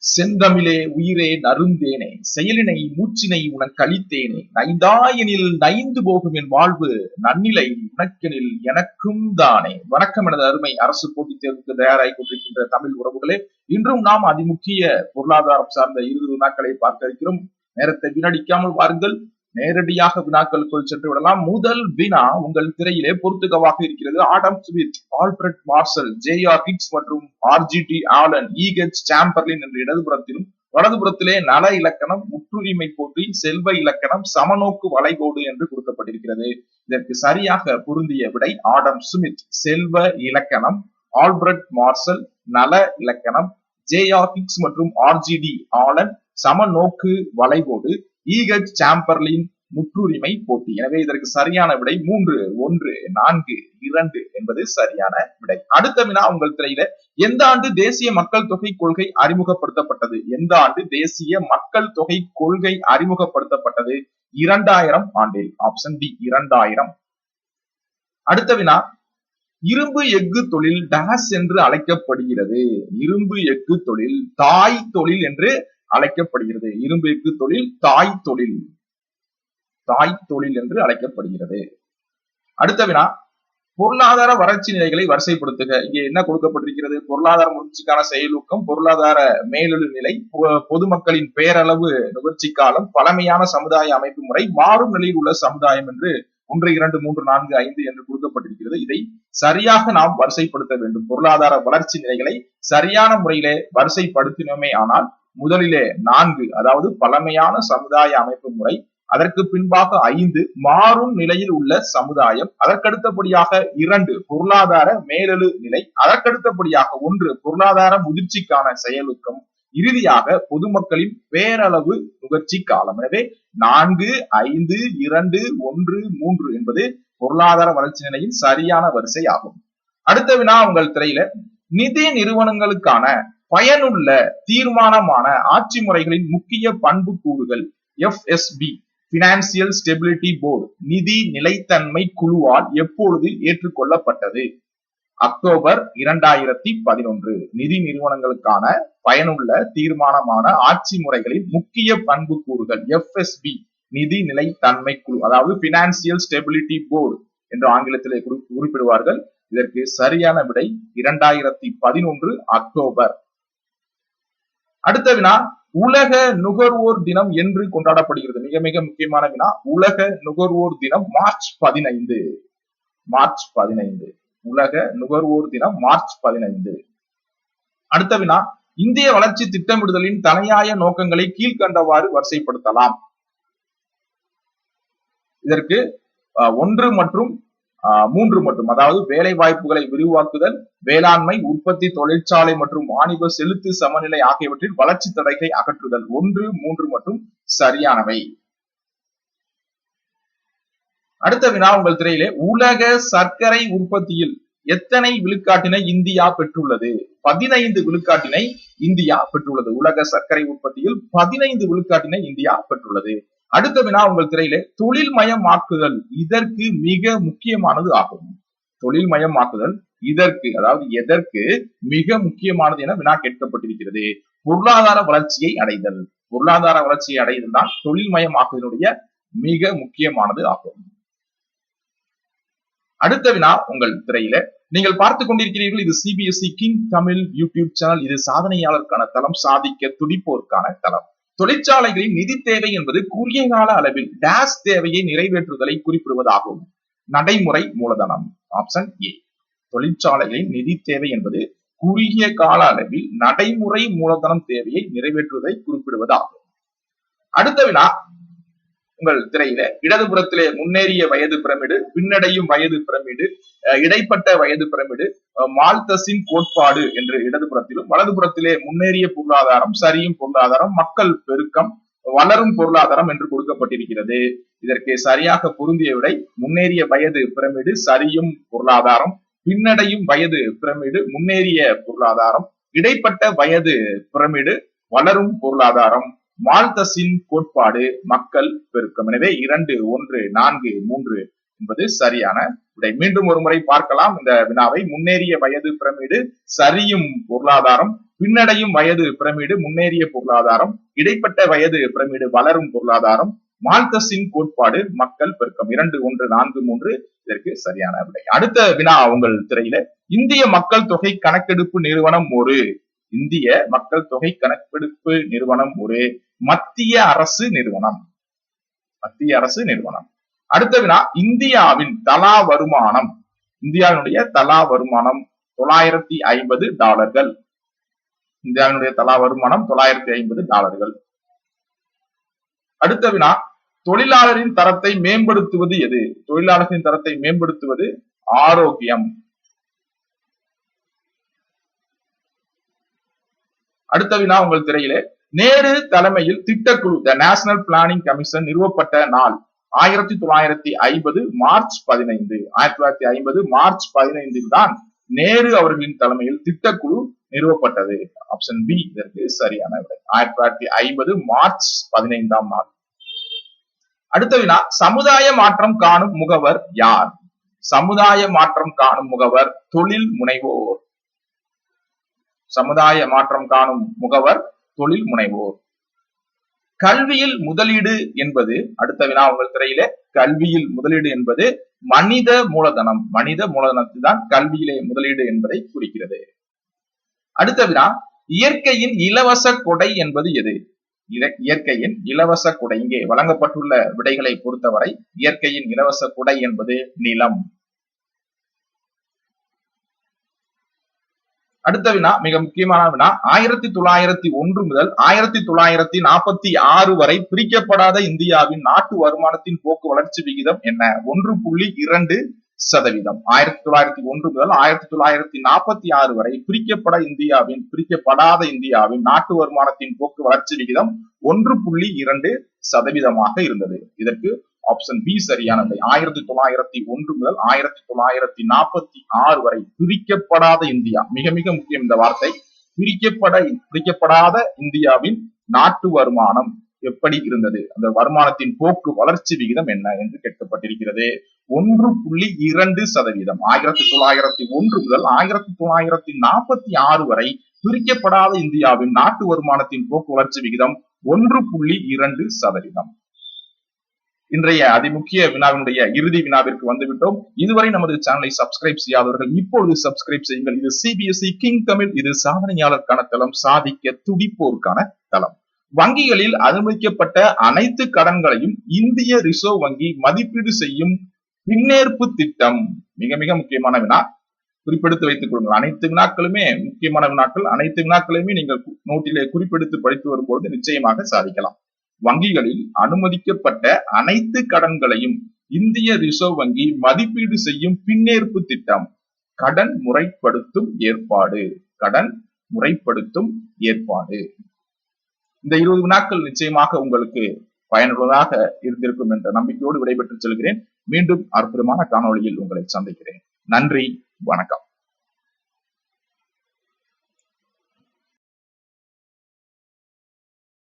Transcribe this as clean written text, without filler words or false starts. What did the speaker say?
செந்தமிழே உயிரே நறுந்தேனே செயலினை மூச்சினை உனக்கு அளித்தேனே நைந்தாயனில் நைந்து போகும் என் வாழ்வு நன்னிலை உனக்கெனில் எனக்கும் தானே. வணக்கம் எனது அருமை அரசு போட்டித் தேர்வுக்கு தயாராகி கொண்டிருக்கின்ற தமிழ் உறவுகளே, இன்றும் நாம் அதிமுக்கிய பொருளாதாரம் சார்ந்த 20 வினாக்களை பார்க்க இருக்கிறோம். நேரத்தை வீணடிக்காமல் வாருங்கள், நேரடியாக வினாக்களுக்குள் சென்று விடலாம். முதல் வினா உங்கள் திரையிலே பொறுத்துகவாக இருக்கிறது. Adam Smith, Alfred Marshall, J R. Hicks மற்றும் ஆர்.ஜி.டி. ஆலன், ஈகச் சாம்பர்லின் என்ற இடதுபுறத்திலும், வலதுபுறத்திலே நல இலக்கணம், முற்றுரிமை போற்றி, செல்வ இலக்கணம், சமநோக்கு வளைகோடு என்று கொடுக்கப்பட்டிருக்கிறது. இதற்கு சரியாக பொருந்திய விடை ஆடம் ஸ்மித் செல்வ இலக்கணம், ஆல்ஃபிரட் மார்சல் நல இலக்கணம், ஜே.ஆர். ஹிக்ஸ் மற்றும் ஆர்.ஜி.டி. ஆலன் சமநோக்கு வளைகோடு, ஈகச் சாம்பர்லின் முற்றுரிமை போட்டி. எனவே இதற்கு சரியான விடை 3, 1, 4, 2 என்பது சரியான விடை. அடுத்த வினா உங்கள் திரையில, எந்த ஆண்டு தேசிய மக்கள் தொகை கொள்கை அறிமுகப்படுத்தப்பட்டது? எந்த ஆண்டு தேசிய மக்கள் தொகை கொள்கை அறிமுகப்படுத்தப்பட்டது? 2000 ஆண்டில். Option D 2000. அடுத்த வினா, இரும்பு எஃகு தொழில் டேஸ் என்று அழைக்கப்படுகிறது? இரும்பு எஃகு தொழில் தாய் தொழில் என்று அழைக்கப்படுகிறது. இரும்பு எஃகு தொழில் தாய் தொழில், தாய் தொழில் என்று அழைக்கப்படுகிறது. அடுத்த வினா, பொருளாதார வறட்சி நிலைகளை வரிசைப்படுத்துக. இங்கே என்ன கொடுக்கப்பட்டிருக்கிறது? பொருளாதார முயற்சிக்கான செயலூக்கம், பொருளாதார மேலெழு நிலை, பொதுமக்களின் பேரளவு நுகர்ச்சி காலம், பழமையான சமுதாய அமைப்பு முறை, மாறும் நிலையில் உள்ள சமுதாயம் என்று 1, 2, 3, 4, 5 என்று கொடுக்கப்பட்டிருக்கிறது. இதை சரியாக நாம் வரிசைப்படுத்த வேண்டும். பொருளாதார வளர்ச்சி நிலைகளை சரியான முறையிலே வரிசைப்படுத்தினோமே ஆனால் முதலிலே 4, அதாவது பழமையான சமுதாய அமைப்பு முறை, அதற்கு பின்பாக 5 மாறும் நிலையில் உள்ள சமுதாயம், அதற்கடுத்தபடியாக 2 பொருளாதார மேலெழு நிலை, அதற்கடுத்தபடியாக 1 பொருளாதார முதிர்ச்சிக்கான செயலூக்கம், இறுதியாக பொதுமக்களின் பேரளவு நுகர்ச்சி காலம். எனவே 4, 5, 2, 1, 3 என்பது பொருளாதார வளர்ச்சி நிலையின் சரியான வரிசை ஆகும். அடுத்த வினா உங்கள் திரையில, நிதி நிறுவனங்களுக்கான பயனுள்ள தீர்மானமான ஆட்சி முறைகளின் முக்கிய பண்பு கூறுகள். FSB பினான்சியல் ஸ்டெபிலிட்டி போர்டு நிதி நிலைத்தன்மை குழுவால் எப்பொழுது ஏற்றுக்கொள்ளப்பட்டது? அக்டோபர் 2011. நிதி நிறுவனங்களுக்கான பயனுள்ள தீர்மானமான ஆட்சி முறைகளின் முக்கிய பண்பு கூறுகள் FSB நிதி நிலைத்தன்மை குழு, அதாவது பினான்சியல் ஸ்டெபிலிட்டி போர்டு என்று ஆங்கிலத்திலே குறிப்பிடுவார்கள். இதற்கு சரியான விடை 2011 அக்டோபர். அடுத்த வினா, உலக நுகர்வோர் தினம் என்று கொண்டாடப்படுகிறது? மிக மிக முக்கியமான வினா. உலக நுகர்வோர் தினம் மார்ச் 15. மார்ச் 15 உலக நுகர்வோர் தினம் மார்ச் 15. அடுத்த வினா, இந்திய வளர்ச்சி திட்டமிடுதலின் தலையாய நோக்கங்களை கீழ்கண்டவாறு வரிசைப்படுத்தலாம். இதற்கு 1 மற்றும் 3 மட்டும், அதாவது வேலை வாய்ப்புகளை விரிவாக்குதல், வேளாண்மை, உற்பத்தி, தொழிற்சாலை மற்றும் வாணிப செலுத்து சமநிலை ஆகியவற்றில் வளர்ச்சி தடைகளை அகற்றுதல். 1, 3 மற்றும் சரியானவை. அடுத்த வினா உங்கள் திரையிலே, உலக சர்க்கரை உற்பத்தியில் எத்தனை விழுக்காட்டினை இந்தியா பெற்றுள்ளது? 15 விழுக்காட்டினை இந்தியா பெற்றுள்ளது. உலக சர்க்கரை உற்பத்தியில் 15 விழுக்காட்டினை இந்தியா பெற்றுள்ளது. அடுத்த வினா உங்கள் திரையிலே, தொழில் மயமாக்குதல் இதற்கு மிக முக்கியமானது ஆகும். தொழில் மயமாக்குதல் இதற்கு, அதாவது எதற்கு மிக முக்கியமானது என வினா கேட்கப்பட்டிருக்கிறது? பொருளாதார வளர்ச்சியை அடைதல். பொருளாதார வளர்ச்சியை அடைதல் தான் தொழில் மயமாக்குதலுடைய மிக முக்கியமானது ஆகும். அடுத்த வினா உங்கள் திரையில நீங்கள் பார்த்துக் கொண்டிருக்கிறீர்கள். இது CBSE king Tamil YouTube channel. இது சாதனையாளருக்கான தளம், சாதிக்க துடிப்போருக்கான தளம். தொழிற்சாலைகளின் நிதி தேவை என்பது குறுகிய கால அளவில் டேஸ் தேவையை நிறைவேற்றுதலை குறிப்பிடுவதாகும். நடைமுறை மூலதனம். Option A. தொழிற்சாலைகளின் நிதி தேவை என்பது குறுகிய கால அளவில் நடைமுறை மூலதனம் தேவையை நிறைவேற்றுவதை குறிப்பிடுவதாகும். அடுத்த வினா உங்கள் திரையில, இடதுபுறத்திலே முன்னேறிய வயது பிரமிடு, பின்னடையும் வயது பிரமிடு, இடைப்பட்ட வயது பிரமிடு, மால்தஸின் கோட்பாடு என்று இடதுபுறத்திலும், வலதுபுறத்திலே முன்னேறிய பொருளாதாரம், சரியும் பொருளாதாரம், மக்கள் பெருக்கம், வளரும் பொருளாதாரம் என்று கொடுக்கப்பட்டிருக்கிறது. இதற்கு சரியாக பொருந்திய விடை முன்னேறிய வயது பிரமிடு, சரியும் பொருளாதாரம், பின்னடையும் வயது பிரமிடு, முன்னேறிய பொருளாதாரம், இடைப்பட்ட வயது பிரமிடு, வளரும் பொருளாதாரம், மால்தஸின் கோட்பாடு, மக்கள் பெருக்கம். எனவே 2, 1, 4, 3 என்பது சரியான விடை. மீண்டும் ஒரு முறை பார்க்கலாம் இந்த வினாவை. முன்னேறிய வயது பிரமிடு சரியும் பொருளாதாரம், பின்னடையும் வயது பிரமிடு முன்னேறிய பொருளாதாரம், இடைப்பட்ட வயது பிரமிடு வளரும் பொருளாதாரம், மால்தஸின் கோட்பாடு மக்கள் பெருக்கம். 2, 1, 4, 3 இதற்கு சரியான விடை. அடுத்த வினா உங்கள் திரையில. இந்திய மக்கள் தொகை கணக்கெடுப்பு நிறுவனம் ஒரு இந்திய மக்கள் தொகை கணக்கெடுப்பு நிறுவனம் ஒரு மத்திய அரசு நிறுவனம். மத்திய அரசு நிறுவனம். அடுத்த வினா, இந்தியாவின் தலா வருமானம். இந்தியாவினுடைய தலா வருமானம் $950. இந்தியாவினுடைய தலா வருமானம் $950. அடுத்த வினா, தொழிலாளரின் தரத்தை மேம்படுத்துவது எது? தொழிலாளர்களின் தரத்தை மேம்படுத்துவது ஆரோக்கியம். அடுத்த வினா உங்கள் திரையிலே. நேரு தலைமையில் திட்டக்குழு த நேஷனல் பிளானிங் கமிஷன் நிறுவப்பட்ட நாள் 1950 மார்ச் 15. 1950 மார்ச் 15 தான் நேரு அவர்களின் தலைமையில் திட்டக்குழு நிறுவப்பட்டது. ஆப்ஷன் பி இதற்கு சரியான விடை. 1950 மார்ச் 15ஆம் நாள். அடுத்த வினா, சமுதாய மாற்றம் காணும் முகவர் யார்? சமுதாய மாற்றம் காணும் முகவர் தொழில் முனைவோர். சமுதாய மாற்றம் காணும் முகவர் தொழில் முனைவோர். கல்வியில் முதலீடு என்பது, அடுத்த வினா உங்கள் திரையிலே, கல்வியில் முதலீடு என்பது மனித மூலதனம். மனித மூலதனத்தில் தான் கல்வியிலே முதலீடு என்பதை குறிக்கிறது. அடுத்த வினா, இயற்கையின் இலவச கொடை என்பது எது? இயற்கையின் இலவச கொடை. இங்கே வழங்கப்பட்டுள்ள விடைகளை பொறுத்தவரை இயற்கையின் இலவச கொடை என்பது நிலம். அடுத்த வினா மிக முக்கியமான வினா. 1901 முதல் 1946 வரை பிரிக்கப்படாத இந்தியாவின் நாட்டு வருமானத்தின் போக்கு வளர்ச்சி விகிதம் என்ன? 1.2%. 1901 முதல் 1946 வரை பிரிக்கப்படாத இந்தியாவின் நாட்டு வருமானத்தின் போக்கு வளர்ச்சி விகிதம் 1.2% இருந்தது. இதற்கு ஆப்ஷன் பி சரியான விடை. 1901 முதல் 1946 வரை பிரிக்கப்படாத இந்தியா. மிக மிக முக்கியம் இந்த வார்த்தை. பிரிக்கப்படாத இந்தியாவின் நாட்டு வருமானம் எப்படி இருந்தது? அந்த வருமானத்தின் போக்கு வளர்ச்சி விகிதம் என்ன என்று கேட்கப்பட்டிருக்கிறது. 1.2%. 1901 முதல் 1946 வரை பிரிக்கப்படாத இந்தியாவின் நாட்டு வருமானத்தின் போக்கு வளர்ச்சி விகிதம் 1.2%. இன்றைய அதிமுக்கிய வினாவினுடைய இறுதி வினாவிற்கு வந்துவிட்டோம். இதுவரை நமது சேனலை சப்ஸ்கிரைப் செய்யாதவர்கள் இப்பொழுது சப்ஸ்கிரைப் செய்யுங்கள். இது சிபிஎஸ்இ கிங் தமிழ். இது சாதனையாளருக்கான தளம், சாதிக்க துடிப்போருக்கான தளம். வங்கிகளில் அனுமதிக்கப்பட்ட அனைத்து கடன்களையும் இந்திய ரிசர்வ் வங்கி மதிப்பீடு செய்யும் பின்னேற்பு திட்டம். மிக மிக முக்கியமான வினா, குறிப்பெடுத்து வைத்துக் கொள்ளுங்கள். அனைத்து வினாக்களுமே முக்கியமான வினாக்கள். அனைத்து வினாக்களையுமே நீங்கள் நோட்டிலே குறிப்பெடுத்து படித்து வரும்பொழுது நிச்சயமாக சாதிக்கலாம். வங்கிகளில் அனுமதிக்கப்பட்ட அனைத்து கடன்களையும் இந்திய ரிசர்வ் வங்கி மதிப்பீடு செய்யும் பின்னேற்பு திட்டம். கடன் முறைப்படுத்தும் ஏற்பாடு. கடன் முறைப்படுத்தும் ஏற்பாடு. இந்த 20 வினாக்கள் நிச்சயமாக உங்களுக்கு பயனுள்ளதாக இருந்திருக்கும் என்ற நம்பிக்கையோடு விடைபெற்று செல்கிறேன். மீண்டும் அற்புதமான காணொளியில் உங்களை சந்திக்கிறேன். நன்றி, வணக்கம்.